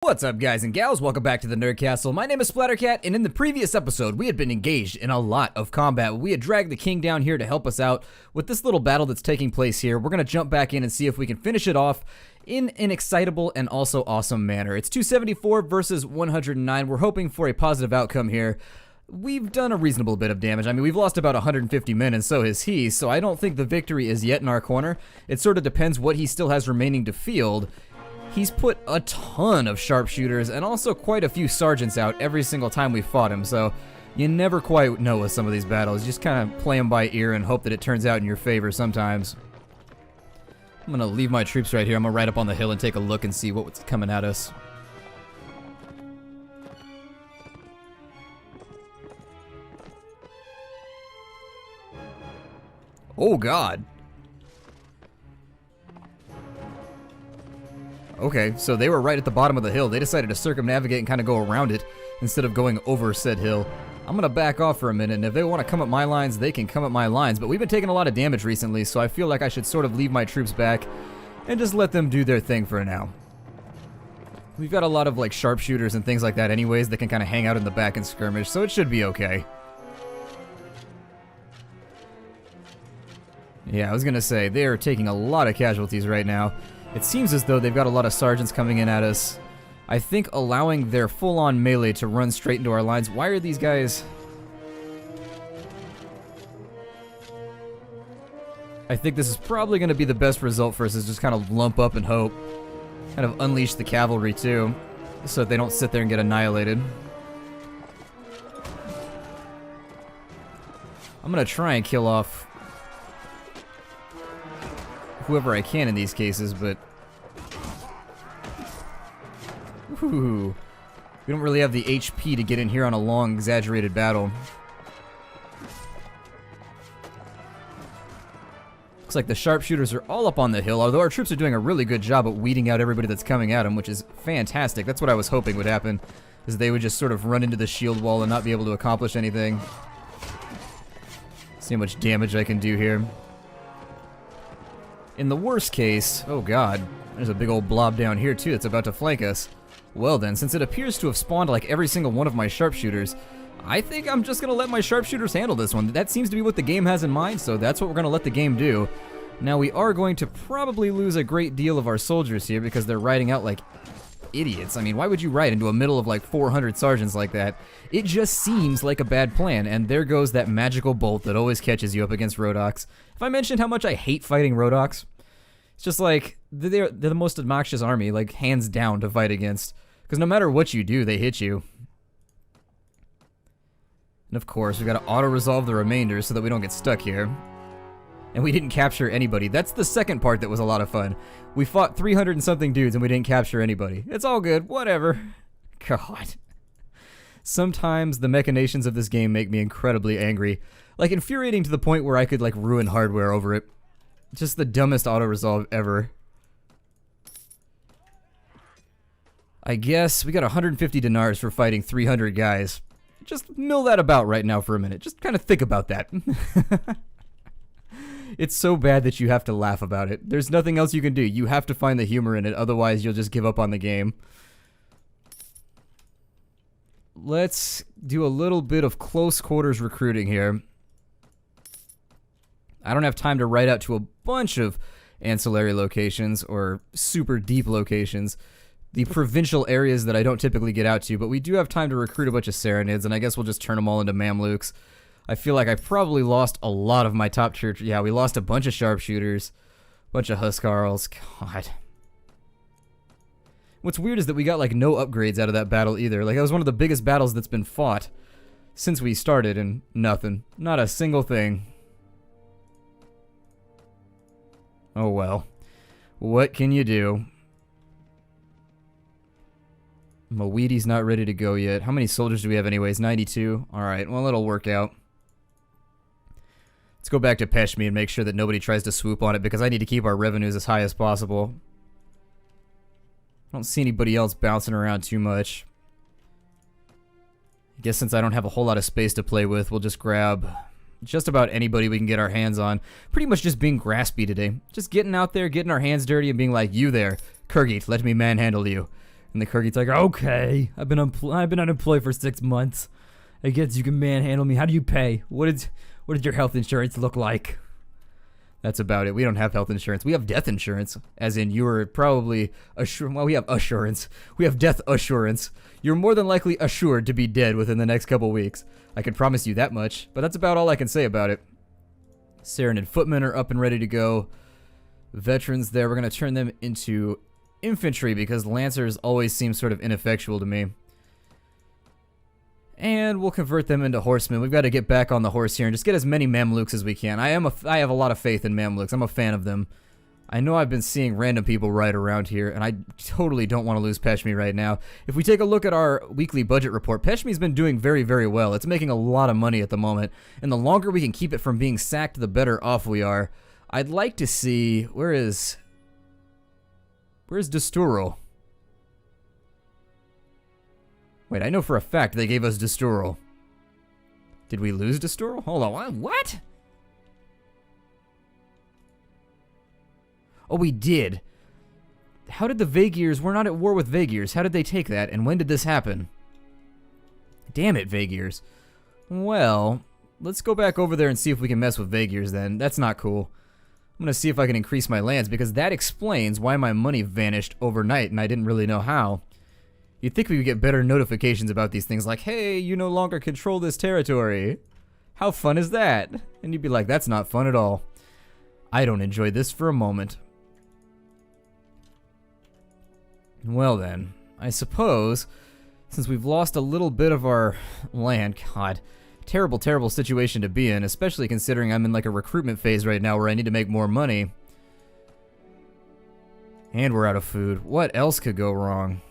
What's up, guys and gals? Welcome back to the Nerd Castle. My name is Splattercat, and in the previous episode, we had been engaged in a lot of combat. We had dragged the king down here to help us out with this little battle that's taking place here. We're going to jump back in and see if we can finish it off in an excitable and also awesome manner. It's 274 versus 109. We're hoping for a positive outcome here. We've done a reasonable bit of damage. I mean, we've lost about 150 men, and so has he, so I don't think the victory is yet in our corner. It sort of depends what he still has remaining to field. He's put a ton of sharpshooters and also quite a few sergeants out every single time we fought him, so you never quite know with some of these battles. You just kind of play them by ear and hope that it turns out in your favor sometimes. I'm going to leave my troops right here. I'm going to ride up on the hill and take a look and see what's coming at us. Oh, God. Okay, so they were right at the bottom of the hill. They decided to circumnavigate and kind of go around it instead of going over said hill. I'm going to back off for a minute, and if they want to come at my lines, they can come at my lines. But we've been taking a lot of damage recently, so I feel like I should sort of leave my troops back and just let them do their thing for now. We've got a lot of like sharpshooters and things like that anyways that can kind of hang out in the back and skirmish, so it should be okay. Yeah, I was going to say, they are taking a lot of casualties right now. It seems as though they've got a lot of sergeants coming in at us. I think allowing their full-on melee to run straight into our lines. Why are these guys... I think this is probably going to be the best result for us, is just kind of lump up and hope. Kind of unleash the cavalry too, so that they don't sit there and get annihilated. I'm going to try and kill off whoever I can in these cases, but ooh, we don't really have the HP to get in here on a long, exaggerated battle. Looks like the sharpshooters are all up on the hill, although our troops are doing a really good job at weeding out everybody that's coming at them, which is fantastic. That's what I was hoping would happen, is they would just sort of run into the shield wall and not be able to accomplish anything. See how much damage I can do here. In the worst case, oh god, there's a big old blob down here too that's about to flank us. Well then, since it appears to have spawned like every single one of my sharpshooters, I think I'm just gonna let my sharpshooters handle this one. That seems to be what the game has in mind, so that's what we're gonna let the game do. Now we are going to probably lose a great deal of our soldiers here because they're riding out like idiots. I mean, why would you ride into a middle of like 400 sergeants like that? It just seems like a bad plan, and there goes that magical bolt that always catches you up against Rhodoks. If I mentioned how much I hate fighting Rhodoks, it's just like, they're the most obnoxious army, like hands down, to fight against. Because no matter what you do, they hit you. And of course, we've got to auto-resolve the remainder so that we don't get stuck here. And we didn't capture anybody. That's the second part that was a lot of fun. We fought 300 and something dudes and we didn't capture anybody. It's all good, whatever. God. Sometimes the machinations of this game make me incredibly angry. Like, infuriating to the point where I could, like, ruin hardware over it. Just the dumbest auto-resolve ever. I guess we got 150 dinars for fighting 300 guys. Just mill that about right now for a minute. Just kind of think about that. It's so bad that you have to laugh about it. There's nothing else you can do. You have to find the humor in it, otherwise you'll just give up on the game. Let's do a little bit of close quarters recruiting here. I don't have time to write out to a bunch of ancillary locations or super deep locations, the provincial areas that I don't typically get out to, but we do have time to recruit a bunch of Saranids, and I guess we'll just turn them all into Mamluks. I feel like I probably lost a lot of my top tier. Yeah, we lost a bunch of sharpshooters, a bunch of Huskarls. God. What's weird is that we got like no upgrades out of that battle either. Like, that was one of the biggest battles that's been fought since we started, and nothing. Not a single thing. Oh well. What can you do? Mawiti's not ready to go yet. How many soldiers do we have anyways? 92? Alright, well, it'll work out. Let's go back to Peshmi and make sure that nobody tries to swoop on it, because I need to keep our revenues as high as possible. I don't see anybody else bouncing around too much. I guess since I don't have a whole lot of space to play with, we'll just grab just about anybody we can get our hands on. Pretty much just being graspy today. Just getting out there, getting our hands dirty, and being like, you there, Kurgit, let me manhandle you. And the Kyrgyz's like, okay, I've been unemployed for 6 months. I guess you can manhandle me. How do you pay? What did your health insurance look like? That's about it. We don't have health insurance. We have death insurance, as in you are probably assured. Well, we have assurance. We have death assurance. You're more than likely assured to be dead within the next couple weeks. I can promise you that much, but that's about all I can say about it. Serenid footmen are up and ready to go. Veterans there. We're going to turn them into infantry because lancers always seem sort of ineffectual to me. And we'll convert them into horsemen. We've got to get back on the horse here and just get as many Mamluks as we can. I have a lot of faith in Mamluks. I'm a fan of them. I know I've been seeing random people ride around here, and I totally don't want to lose Peshmi right now. If we take a look at our weekly budget report, Peshmi's been doing very, very well. It's making a lot of money at the moment, and the longer we can keep it from being sacked, the better off we are. I'd like to see... Where's Desturo? Wait, I know for a fact they gave us Desturo. Did we lose Desturo? Hold on, what? Oh, we did. How did the Vagirs... We're not at war with Vagirs. How did they take that, and when did this happen? Damn it, Vagirs. Well, let's go back over there and see if we can mess with Vagirs then. That's not cool. I'm going to see if I can increase my lands, because that explains why my money vanished overnight, and I didn't really know how. You'd think we would get better notifications about these things, like, hey, you no longer control this territory. How fun is that? And you'd be like, that's not fun at all. I don't enjoy this for a moment. Well then, I suppose, since we've lost a little bit of our land, God, terrible, terrible situation to be in, especially considering I'm in like a recruitment phase right now where I need to make more money. And we're out of food. What else could go wrong?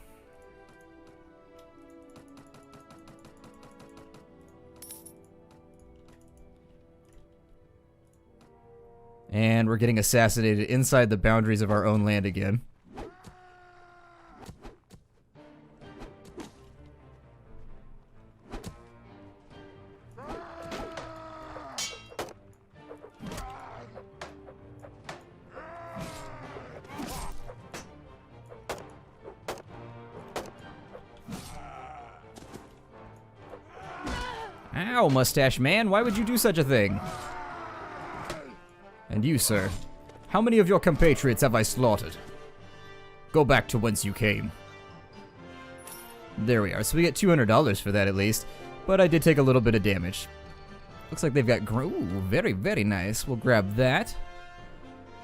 And we're getting assassinated inside the boundaries of our own land again. Ow, mustache man, why would you do such a thing? And you, sir, how many of your compatriots have I slaughtered? Go back to whence you came. There we are, so we get $200 for that at least, but I did take a little bit of damage. Looks like they've got, ooh, very, very nice. We'll grab that.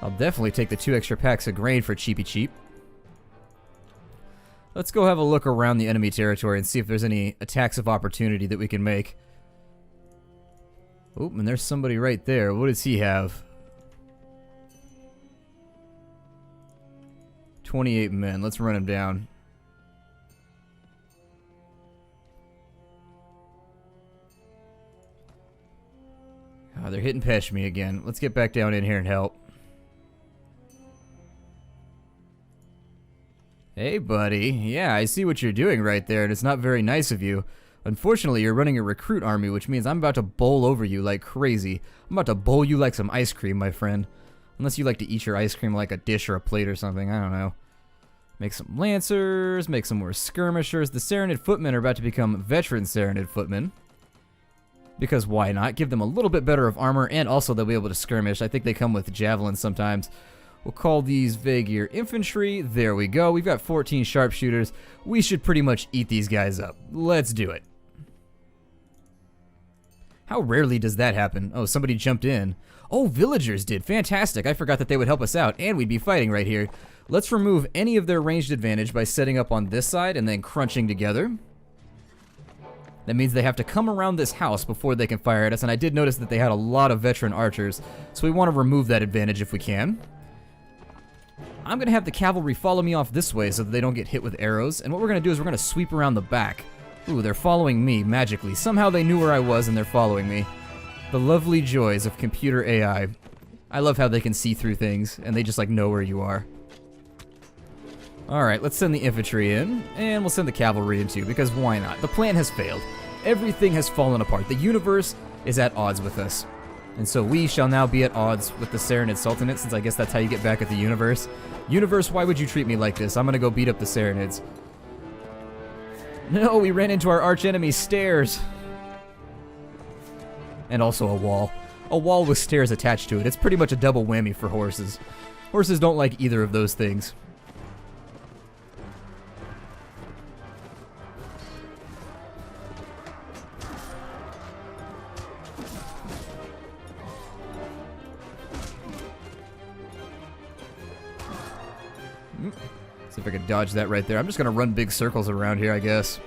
I'll definitely take the 2 extra packs of grain for cheapy cheap. Let's go have a look around the enemy territory and see if there's any attacks of opportunity that we can make. Oh, and there's somebody right there. What does he have? 28 men. Let's run him down. Oh, they're hitting Peshmi again. Let's get back down in here and help. Hey, buddy. Yeah, I see what you're doing right there, and it's not very nice of you. Unfortunately, you're running a recruit army, which means I'm about to bowl over you like crazy. I'm about to bowl you like some ice cream, my friend. Unless you like to eat your ice cream like a dish or a plate or something. I don't know. Make some lancers, make some more skirmishers. The Serenid footmen are about to become veteran Serenid footmen. Because why not? Give them a little bit better of armor, and also they'll be able to skirmish. I think they come with javelins sometimes. We'll call these Vagir infantry. There we go. We've got 14 sharpshooters. We should pretty much eat these guys up. Let's do it. How rarely does that happen? Oh, somebody jumped in. Oh, villagers did. Fantastic. I forgot that they would help us out, and we'd be fighting right here. Let's remove any of their ranged advantage by setting up on this side and then crunching together. That means they have to come around this house before they can fire at us, and I did notice that they had a lot of veteran archers, so we want to remove that advantage if we can. I'm going to have the cavalry follow me off this way so that they don't get hit with arrows, and what we're going to do is we're going to sweep around the back. Ooh, they're following me magically. Somehow they knew where I was and they're following me. The lovely joys of computer AI. I love how they can see through things, and they just like know where you are. Alright, let's send the infantry in, and we'll send the cavalry in too, because why not? The plan has failed. Everything has fallen apart. The universe is at odds with us. And so we shall now be at odds with the Serenid Sultanate, since I guess that's how you get back at the universe. Universe, why would you treat me like this? I'm gonna go beat up the Serenids. No, we ran into our archenemy's stairs. And also a wall. A wall with stairs attached to it. It's pretty much a double whammy for horses. Horses don't like either of those things. See if I can dodge that right there. I'm just going to run big circles around here, I guess.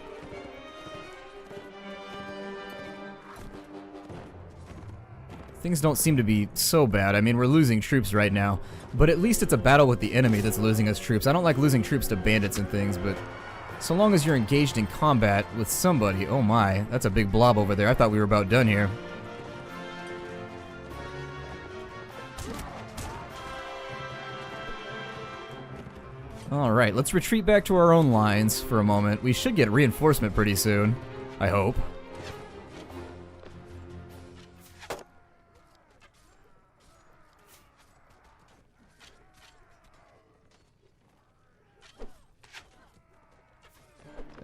Things don't seem to be so bad. I mean, we're losing troops right now. But at least it's a battle with the enemy that's losing us troops. I don't like losing troops to bandits and things, but so long as you're engaged in combat with somebody... Oh my, that's a big blob over there. I thought we were about done here. Alright, let's retreat back to our own lines for a moment. We should get reinforcement pretty soon. I hope.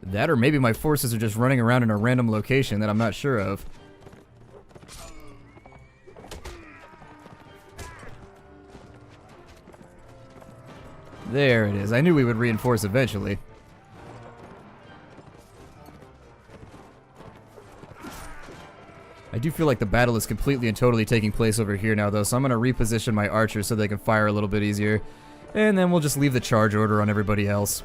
That, or maybe my forces are just running around in a random location that I'm not sure of. There it is. I knew we would reinforce eventually. I do feel like the battle is completely and totally taking place over here now, though, so I'm going to reposition my archers so they can fire a little bit easier. And then we'll just leave the charge order on everybody else.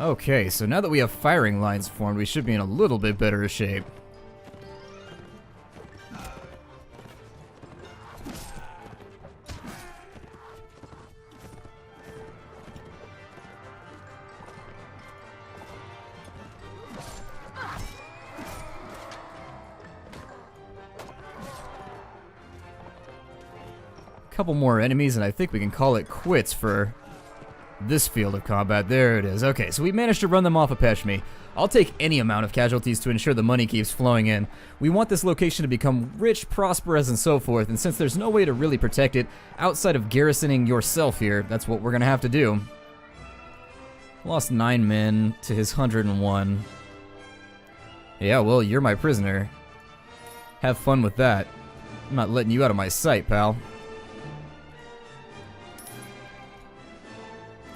Okay, so now that we have firing lines formed, we should be in a little bit better shape. Couple more enemies and I think we can call it quits for this field of combat. There it is. Okay, so we managed to run them off of Peshmi. I'll take any amount of casualties to ensure the money keeps flowing in. We want this location to become rich, prosperous, and so forth, and since there's no way to really protect it outside of garrisoning yourself here, that's what we're gonna have to do. Lost 9 men to his 101. Yeah, well, you're my prisoner. Have fun with that. I'm not letting you out of my sight, pal.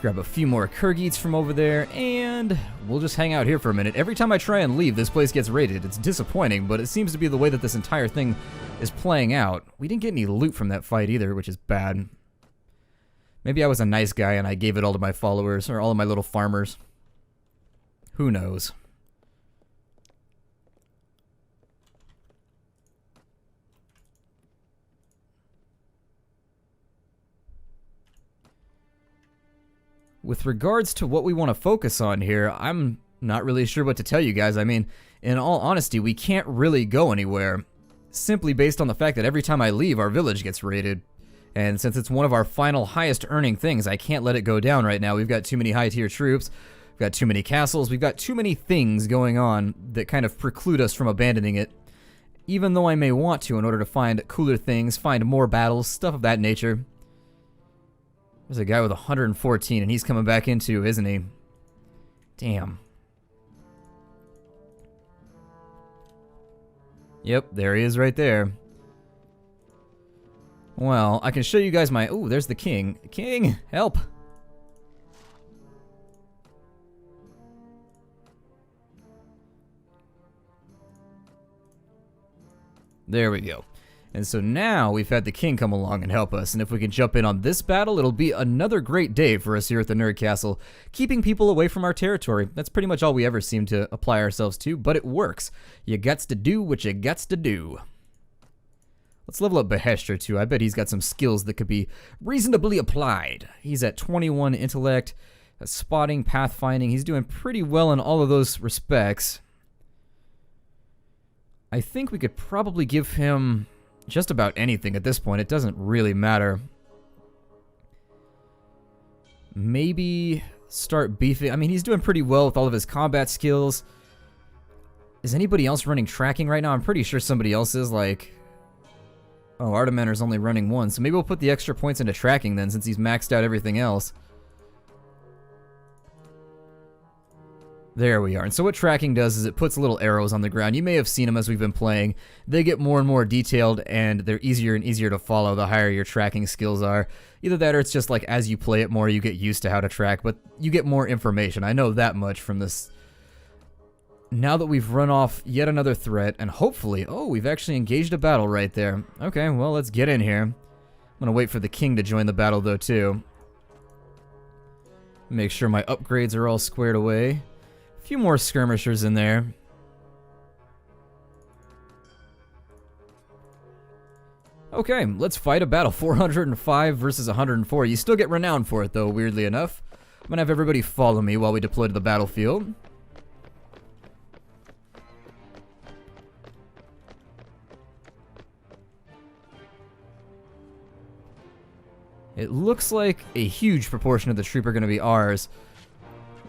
Grab a few more Kurgites from over there, and we'll just hang out here for a minute. Every time I try and leave, this place gets raided. It's disappointing, but it seems to be the way that this entire thing is playing out. We didn't get any loot from that fight either, which is bad. Maybe I was a nice guy and I gave it all to my followers, or all of my little farmers. Who knows? With regards to what we want to focus on here, I'm not really sure what to tell you guys. I mean, in all honesty, we can't really go anywhere, simply based on the fact that every time I leave, our village gets raided. And since it's one of our final highest earning things, I can't let it go down right now. We've got too many high tier troops, we've got too many castles, we've got too many things going on that kind of preclude us from abandoning it. Even though I may want to in order to find cooler things, find more battles, stuff of that nature. There's a guy with 114, and he's coming back in too, isn't he? Damn. Yep, there he is right there. Well, I can show you guys my... Ooh, there's the king. King, help! There we go. And so now we've had the king come along and help us, and if we can jump in on this battle, it'll be another great day for us here at the Nerd Castle, keeping people away from our territory. That's pretty much all we ever seem to apply ourselves to, but it works. You gots to do what you gots to do. Let's level up Beheshter too. I bet he's got some skills that could be reasonably applied. He's at 21 intellect, spotting, pathfinding. He's doing pretty well in all of those respects. I think we could probably give him... just about anything at this point. It doesn't really matter. maybe start beefing. I mean, he's doing pretty well with all of his combat skills. Is anybody else running tracking right now? I'm pretty sure somebody else is, like... Oh, Artimenter's only running one, so maybe we'll put the extra points into tracking then, since he's maxed out everything else. There we are. And so what tracking does is it puts little arrows on the ground. You may have seen them as we've been playing. They get more and more detailed, and they're easier and easier to follow the higher your tracking skills are. Either that or it's just like as you play it more, you get used to how to track, but you get more information. I know that much from this. Now that we've run off yet another threat, and hopefully... Oh, we've actually engaged a battle right there. Okay, well, let's get in here. I'm gonna wait for the king to join the battle, though, too. Make sure my upgrades are all squared away. A few more skirmishers in there. Okay, let's fight a battle. 405 versus 104. You still get renowned for it, though, weirdly enough. I'm gonna have everybody follow me while we deploy to the battlefield. It looks like a huge proportion of the troop are going to be ours.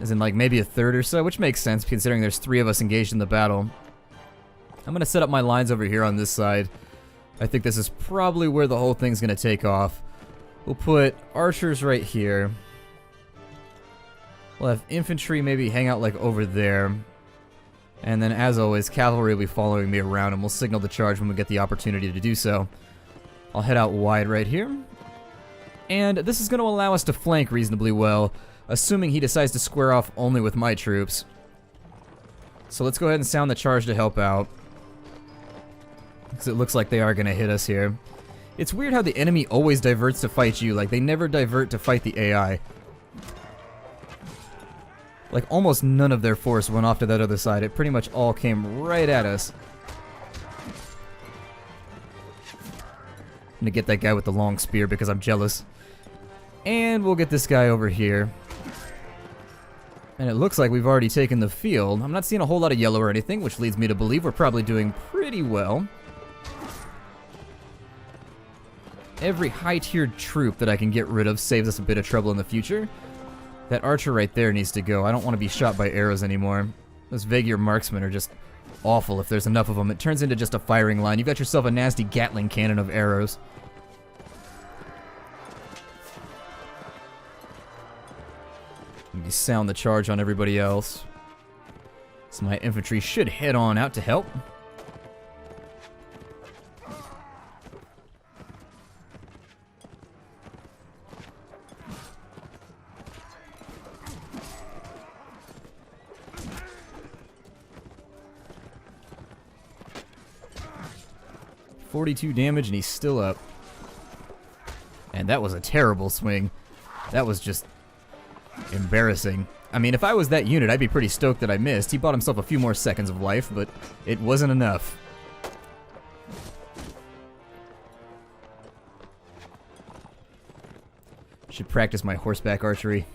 As in, like, maybe a third or so, which makes sense considering there's 3 of us engaged in the battle. I'm going to set up my lines over here on this side. I think this is probably where the whole thing's going to take off. We'll put archers right here. We'll have infantry maybe hang out, like, over there. And then, as always, cavalry will be following me around, and we'll signal the charge when we get the opportunity to do so. I'll head out wide right here. And this is going to allow us to flank reasonably well, assuming he decides to square off only with my troops. So let's go ahead and sound the charge to help out, because it looks like they are going to hit us here. It's weird how the enemy always diverts to fight you, like they never divert to fight the AI. Like almost none of their force went off to that other side, it pretty much all came right at us. I'm going to get that guy with the long spear because I'm jealous. And we'll get this guy over here. And it looks like we've already taken the field. I'm not seeing a whole lot of yellow or anything, which leads me to believe we're probably doing pretty well. Every high-tiered troop that I can get rid of saves us a bit of trouble in the future. That archer right there needs to go. I don't want to be shot by arrows anymore. Those Vagier marksmen are just awful if there's enough of them. It turns into just a firing line. You've got yourself a nasty Gatling cannon of arrows. You sound the charge on everybody else. So my infantry should head on out to help. .42 damage and he's still up. And that was a terrible swing. That was just embarrassing. I mean, if I was that unit, I'd be pretty stoked that I missed. He bought himself a few more seconds of life, but it wasn't enough. Should practice my horseback archery.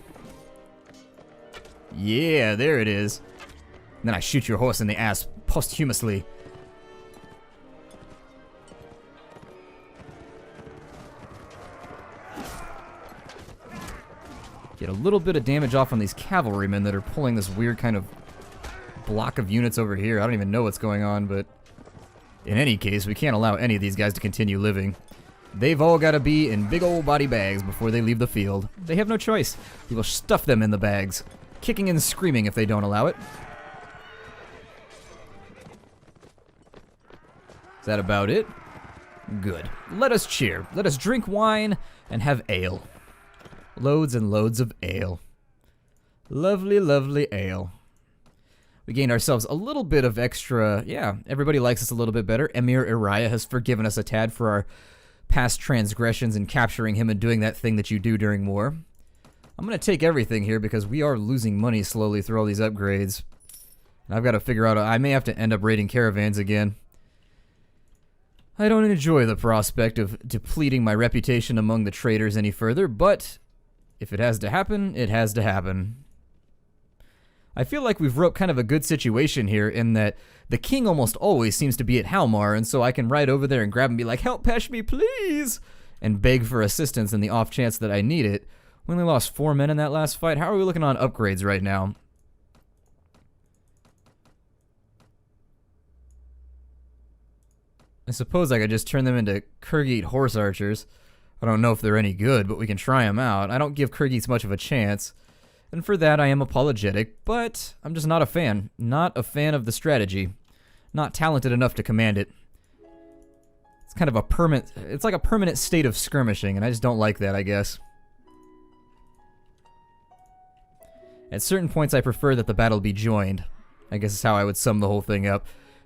Yeah, there it is. And then I shoot your horse in the ass posthumously. Get a little bit of damage off on these cavalrymen that are pulling this weird kind of block of units over here. I don't even know what's going on, but in any case, we can't allow any of these guys to continue living. They've all got to be in big old body bags before they leave the field. They have no choice. We will stuff them in the bags, kicking and screaming if they don't allow it. Is that about it? Good. Let us cheer. Let us drink wine and have ale. Loads and loads of ale. Lovely, lovely ale. We gained ourselves a little bit of extra... Yeah, everybody likes us a little bit better. Emir Uriah has forgiven us a tad for our past transgressions in capturing him and doing that thing that you do during war. I'm going to take everything here because we are losing money slowly through all these upgrades. And I've got to figure out... I may have to end up raiding caravans again. I don't enjoy the prospect of depleting my reputation among the traders any further, but... if it has to happen, it has to happen. I feel like we've roped kind of a good situation here in that the king almost always seems to be at Halmar, and so I can ride over there and grab and be like, "Help Peshmi, please!" and beg for assistance in the off chance that I need it. We only lost 4 men in that last fight. How are we looking on upgrades right now? I suppose I could just turn them into Kyrgyz horse archers. I don't know if they're any good, but we can try them out. I don't give Kyrgyz much of a chance. And for that, I am apologetic, but I'm just not a fan. Not a fan of the strategy. Not talented enough to command it. It's kind of a permanent... It's like a permanent state of skirmishing, and I just don't like that, I guess. At certain points, I prefer that the battle be joined. I guess is how I would sum the whole thing up.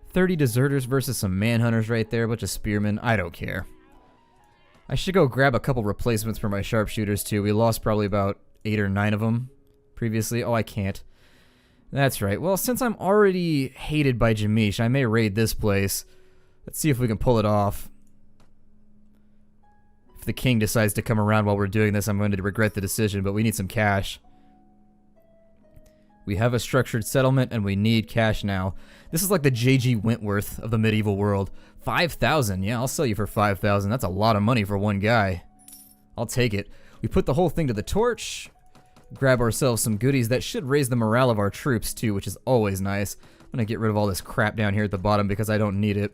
30 deserters versus some manhunters right there, a bunch of spearmen. I don't care. I should go grab a couple replacements for my sharpshooters, too. We lost probably about 8 or 9 of them previously. Oh, I can't. That's right. Well, since I'm already hated by Jamish, I may raid this place. Let's see if we can pull it off. If the king decides to come around while we're doing this, I'm going to regret the decision, but we need some cash. We have a structured settlement, and we need cash now. This is like the J.G. Wentworth of the medieval world. 5,000. Yeah, I'll sell you for 5,000. That's a lot of money for one guy. I'll take it. We put the whole thing to the torch. Grab ourselves some goodies. That should raise the morale of our troops, too, which is always nice. I'm going to get rid of all this crap down here at the bottom because I don't need it.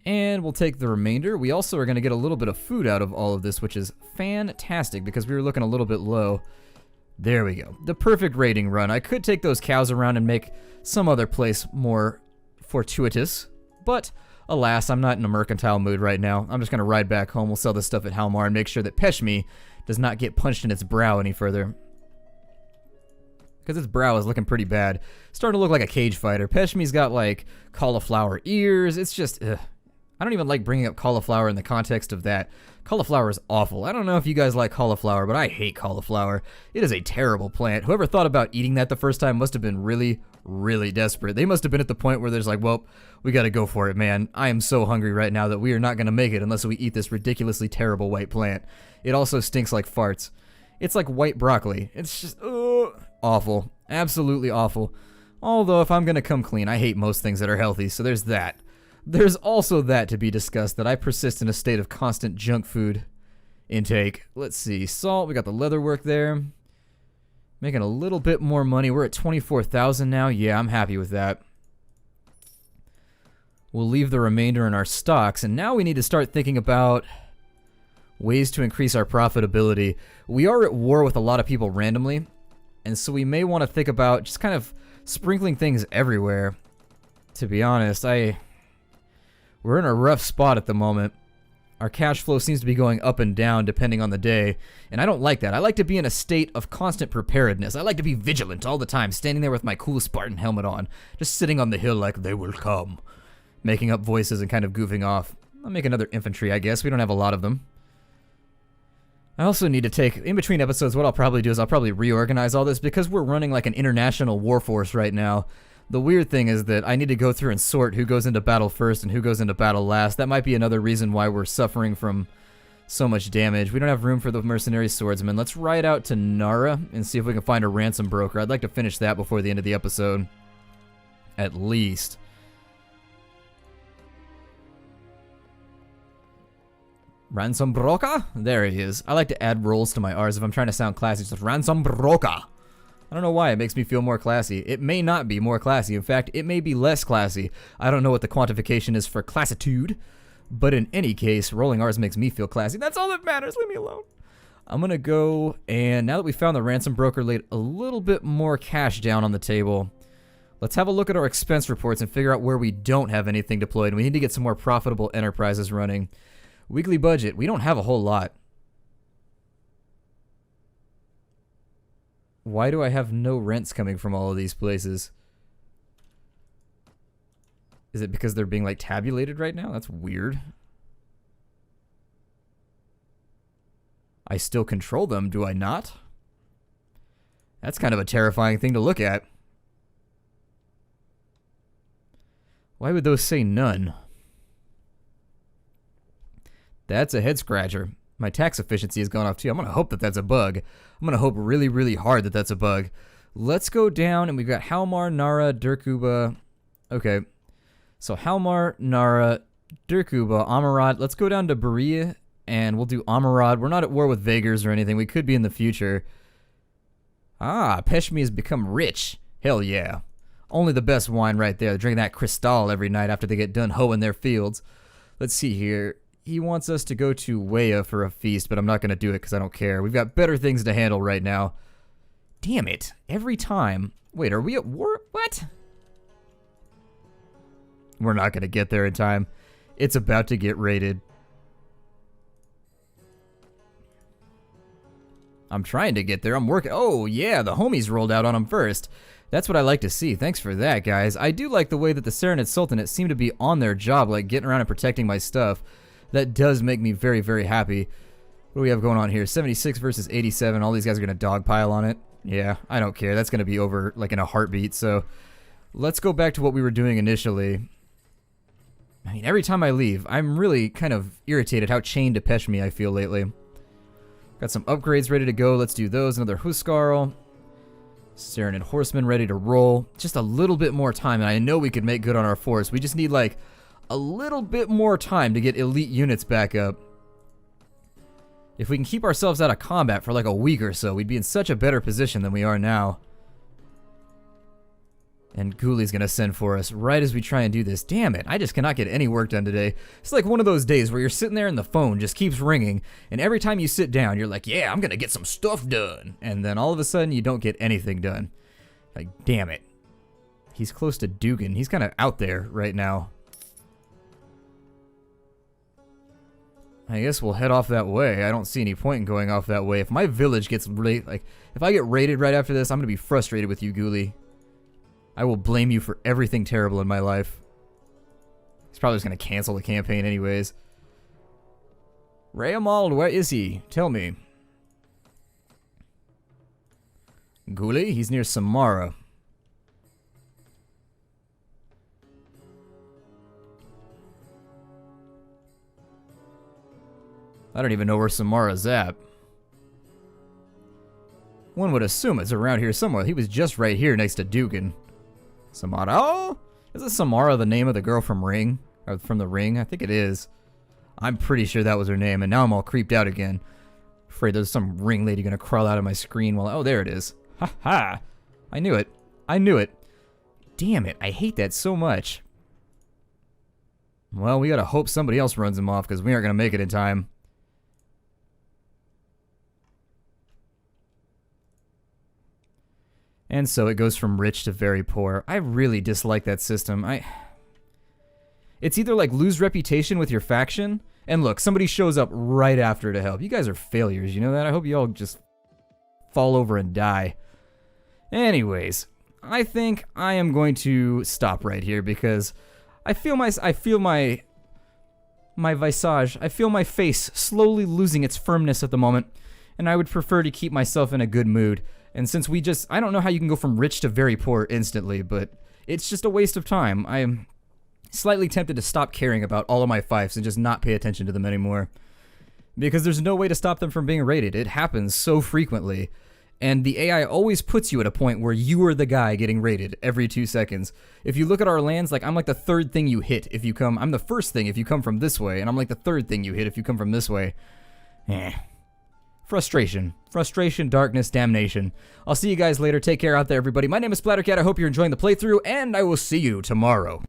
And we'll take the remainder. We also are going to get a little bit of food out of all of this, which is fantastic because we were looking a little bit low. There we go. The perfect raiding run. I could take those cows around and make some other place more fortuitous, but alas, I'm not in a mercantile mood right now. I'm just going to ride back home. We'll sell this stuff at Halmar and make sure that Peshmi does not get punched in its brow any further. Because its brow is looking pretty bad. Starting to look like a cage fighter. Peshmi's got, like, cauliflower ears. It's just, ugh. I don't even like bringing up cauliflower in the context of that. Cauliflower is awful. I don't know if you guys like cauliflower, but I hate cauliflower. It is a terrible plant. Whoever thought about eating that the first time must have been really, really desperate. They must have been at the point where there's like, well, we gotta go for it, man. I am so hungry right now that we are not gonna make it unless we eat this ridiculously terrible white plant. It also stinks like farts. It's like white broccoli. It's just, awful. Absolutely awful. Although, if I'm gonna come clean, I hate most things that are healthy, so there's that. There's also that to be discussed, that I persist in a state of constant junk food intake. Let's see, salt, we got the leather work there. Making a little bit more money. We're at 24,000 now. Yeah, I'm happy with that. We'll leave the remainder in our stocks, and now we need to start thinking about ways to increase our profitability. We are at war with a lot of people randomly, and so we may want to think about just kind of sprinkling things everywhere. To be honest, we're in a rough spot at the moment. Our cash flow seems to be going up and down depending on the day, and I don't like that. I like to be in a state of constant preparedness. I like to be vigilant all the time, standing there with my cool Spartan helmet on, just sitting on the hill like they will come, making up voices and kind of goofing off. I'll make another infantry, I guess. We don't have a lot of them. I also need to take, in between episodes, what I'll probably do is I'll probably reorganize all this because we're running like an international war force right now. The weird thing is that I need to go through and sort who goes into battle first and who goes into battle last. That might be another reason why we're suffering from so much damage. We don't have room for the mercenary swordsmen. Let's ride out to Nara and see if we can find a ransom broker. I'd like to finish that before the end of the episode. At least. Ransom broker? There he is. I like to add rolls to my R's if I'm trying to sound classy. Just ransom broker. I don't know why it makes me feel more classy. It may not be more classy. In fact, it may be less classy. I don't know what the quantification is for classitude, but in any case, rolling R's makes me feel classy. That's all that matters. Leave me alone. I'm going to go, and now that we found the ransom broker, laid a little bit more cash down on the table. Let's have a look at our expense reports and figure out where we don't have anything deployed. And we need to get some more profitable enterprises running. Weekly budget. We don't have a whole lot. Why do I have no rents coming from all of these places? Is it because they're being, like, tabulated right now? That's weird. I still control them, do I not? That's kind of a terrifying thing to look at. Why would those say none? That's a head scratcher. My tax efficiency has gone off too. I'm going to hope that that's a bug. I'm going to hope really, really hard that that's a bug. Let's go down, and we've got Halmar, Nara, Durkuba. Okay. So Halmar, Nara, Durkuba, Amarat. Let's go down to Berea And we'll do Amarad. We're not at war with Vagars or anything. We could be in the future. Ah, Peshmi has become rich. Hell yeah. Only the best wine right there. They're drinking that Cristal every night after they get done hoeing their fields. Let's see here. He wants us to go to Weya for a feast, but I'm not going to do it because I don't care. We've got better things to handle right now. Damn it. Every time. Wait, are we at war? What? We're not going to get there in time. It's about to get raided. I'm trying to get there. I'm working. Oh, yeah, the homies rolled out on him first. That's what I like to see. Thanks for that, guys. I do like the way that the Serenade Sultanate seem to be on their job, like getting around and protecting my stuff. That does make me very, very happy. What do we have going on here? 76 versus 87. All these guys are going to dogpile on it. Yeah, I don't care. That's going to be over like in a heartbeat. So let's go back to what we were doing initially. I mean, every time I leave, I'm really kind of irritated how chained to Peshmi I feel lately. Got some upgrades ready to go. Let's do those. Another Huskarl. Serenade Horseman ready to roll. Just a little bit more time, and I know we could make good on our force. We just need, like, a little bit more time to get elite units back up. If we can keep ourselves out of combat for, like, a week or so, we'd be in such a better position than we are now. And Ghouli's gonna send for us right as we try and do this. Damn it, I just cannot get any work done today. It's like one of those days where you're sitting there and the phone just keeps ringing, and every time you sit down, you're like, yeah, I'm gonna get some stuff done. And then all of a sudden, you don't get anything done. Like, damn it. He's close to Dugan. He's kind of out there right now. I guess we'll head off that way. I don't see any point in going off that way. If my village gets raided, like, if I get raided right after this, I'm gonna be frustrated with you, Ghoulie. I will blame you for everything terrible in my life. He's probably just going to cancel the campaign anyways. Rayamald, where is he? Tell me. Ghoulie, he's near Samara. I don't even know where Samara's at. One would assume it's around here somewhere. He was just right here next to Dugan. Samara. Oh! Isn't Samara the name of the girl from Ring? Or from the Ring? I think it is. I'm pretty sure that was her name, and now I'm all creeped out again. Afraid there's some ring lady gonna crawl out of my screen while... Oh, there it is. Ha ha! I knew it. I knew it. Damn it, I hate that so much. Well, we gotta hope somebody else runs him off, because we aren't gonna make it in time. And so it goes from rich to very poor. I really dislike that system. It's either like lose reputation with your faction, and look, somebody shows up right after to help. You guys are failures, you know that? I hope you all just fall over and die. Anyways, I think I am going to stop right here because I feel my visage, I feel my face slowly losing its firmness at the moment, and I would prefer to keep myself in a good mood. And since I don't know how you can go from rich to very poor instantly, but it's just a waste of time. I am slightly tempted to stop caring about all of my fiefs and just not pay attention to them anymore. Because there's no way to stop them from being raided. It happens so frequently. And the AI always puts you at a point where you are the guy getting raided every 2 seconds. If you look at our lands, like, I'm like the third thing you hit if you come. I'm the first thing if you come from this way, and I'm like the third thing you hit if you come from this way. Frustration. Frustration, darkness, damnation. I'll see you guys later. Take care out there, everybody. My name is Splattercat. I hope you're enjoying the playthrough, and I will see you tomorrow.